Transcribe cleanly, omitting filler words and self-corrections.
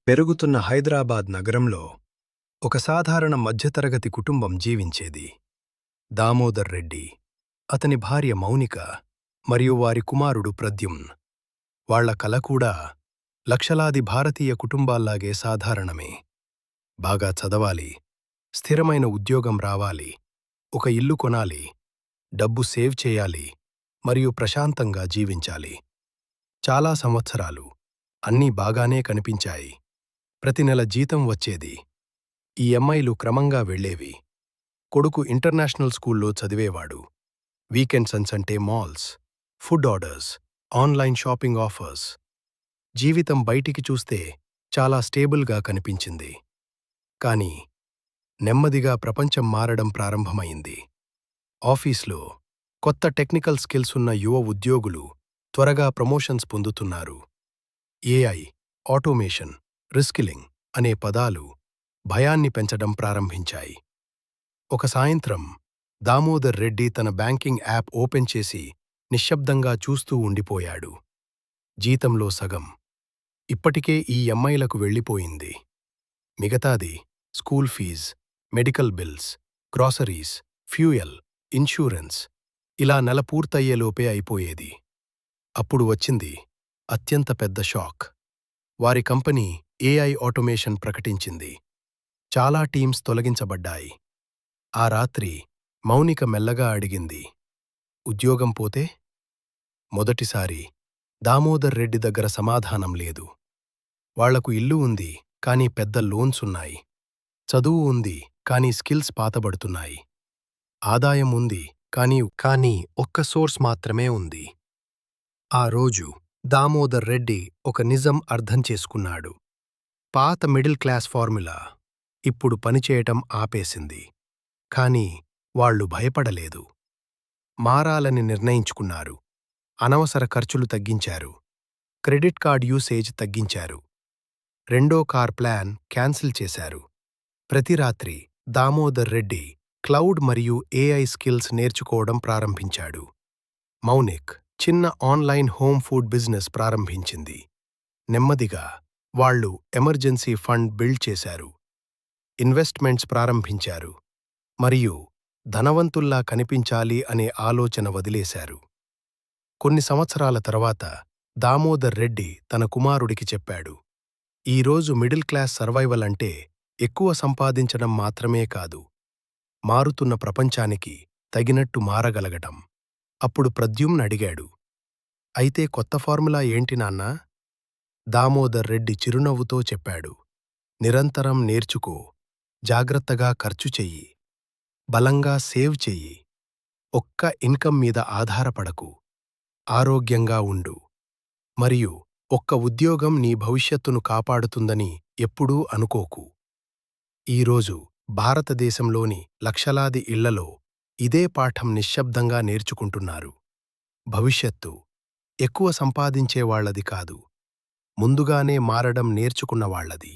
పెరుగుతున్న హైదరాబాద్ నగరంలో ఒక సాధారణ మధ్యతరగతి కుటుంబం జీవించేది. దామోదర్ రెడ్డి, అతని భార్య మౌనిక మరియు వారి కుమారుడు ప్రద్యుమ్న్. వాళ్ల కల కూడా లక్షలాది భారతీయ కుటుంబాల్లాగే సాధారణమే. బాగా చదవాలి, స్థిరమైన ఉద్యోగం రావాలి, ఒక ఇల్లు కొనాలి, డబ్బు సేవ్ చేయాలి మరియు ప్రశాంతంగా జీవించాలి. చాలా సంవత్సరాలు అన్నీ బాగానే కనిపించాయి. ప్రతి నెల జీతం వచ్చేది. ఈఎంఐలు క్రమంగా వెళ్లేవి. కొడుకు ఇంటర్నేషనల్ స్కూల్లో చదివేవాడు. వీకెండ్స్ అంటే malls, food orders, online shopping offers. జీవితం బయటికి చూస్తే చాలా స్టేబుల్గా కనిపించింది. కానీ నెమ్మదిగా ప్రపంచం మారడం ప్రారంభమైంది. ఆఫీస్లో కొత్త టెక్నికల్ స్కిల్స్ ఉన్న యువ ఉద్యోగులు త్వరగా ప్రమోషన్స్ పొందుతున్నారు. ఏఐ, ఆటోమేషన్, రిస్కిలింగ్ అనే పదాలు భయాన్ని పెంచడం ప్రారంభించాయి. ఒక సాయంత్రం దామోదర్ రెడ్డి తన బ్యాంకింగ్ యాప్ ఓపెన్ చేసి నిశ్శబ్దంగా చూస్తూ ఉండిపోయాడు. జీతంలో సగం ఇప్పటికే ఈఎంఐలకు వెళ్ళిపోయింది. మిగతాది school fees, medical bills, groceries, fuel, insurance ఇలా నెల పూర్తయ్యేలోపే అయిపోయేది. అప్పుడు వచ్చింది అత్యంత పెద్ద షాక్. వారి కంపెనీ ఏఐ ఆటోమేషన్ ప్రకటించింది. చాలా టీమ్స్ తొలగించబడ్డాయి. ఆ రాత్రి మౌనిక మెల్లగా అడిగింది, ఉద్యోగం పోతే? మొదటిసారి దామోదర్ రెడ్డి దగ్గర సమాధానం లేదు. వాళ్లకు ఇల్లు ఉంది, కానీ పెద్ద లోన్స్ ఉన్నాయి. చదువు ఉంది, కానీ స్కిల్స్ పాతబడుతున్నాయి. ఆదాయం ఉంది, కానీ ఒక్క సోర్స్ మాత్రమే ఉంది. ఆ రోజు దామోదర్ రెడ్డి ఒక నిజం అర్థం చేసుకున్నాడు. పాత మిడిల్ క్లాస్ ఫార్ములా ఇప్పుడు పనిచేయటం ఆపేసింది. కానీ వాళ్లు భయపడలేదు. మారాలని నిర్ణయించుకున్నారు. అనవసర ఖర్చులు తగ్గించారు. క్రెడిట్ కార్డ్ యూసేజ్ తగ్గించారు. రెండో కార్ ప్లాన్ క్యాన్సిల్ చేశారు. ప్రతి రాత్రి దామోదర్ రెడ్డి క్లౌడ్ మరియు ఏఐ స్కిల్స్ నేర్చుకోవడం ప్రారంభించాడు. మౌనిక్ చిన్న ఆన్లైన్ హోమ్ ఫుడ్ బిజినెస్ ప్రారంభించింది. నెమ్మదిగా వాళ్లు ఎమర్జెన్సీ ఫండ్ బిల్డ్ చేశారు, ఇన్వెస్ట్మెంట్స్ ప్రారంభించారు మరియు ధనవంతుల్లా కనిపించాలి అనే ఆలోచన వదిలేశారు. కొన్ని సంవత్సరాల తర్వాత దామోదర్ రెడ్డి తన కుమారుడికి చెప్పాడు, ఈరోజు మిడిల్ క్లాస్ సర్వైవల్ అంటే ఎక్కువ సంపాదించడం మాత్రమే కాదు, మారుతున్న ప్రపంచానికి తగినట్టు మారగలగటం. అప్పుడు ప్రద్యుమ్న్ అడిగాడు, అయితే కొత్త ఫార్ములా ఏంటి నాన్నా? దామోదర్ రెడ్డి చిరునవ్వుతో చెప్పాడు, నిరంతరం నేర్చుకో, జాగ్రత్తగా ఖర్చు చెయ్యి, బలంగా సేవ్ చెయ్యి, ఒక్క ఇన్కమ్ మీద ఆధారపడకు, ఆరోగ్యంగా ఉండు, మరియు ఒక్క ఉద్యోగం నీ భవిష్యత్తును కాపాడుతుందని ఎప్పుడూ అనుకోకు. ఈరోజు భారతదేశంలోని లక్షలాది ఇళ్లలో ఇదే పాఠం నిశ్శబ్దంగా నేర్చుకుంటున్నారు. భవిష్యత్తు ఎక్కువ సంపాదించేవాళ్లది కాదు, ముందుగానే మారడం నేర్చుకున్నవాళ్లది.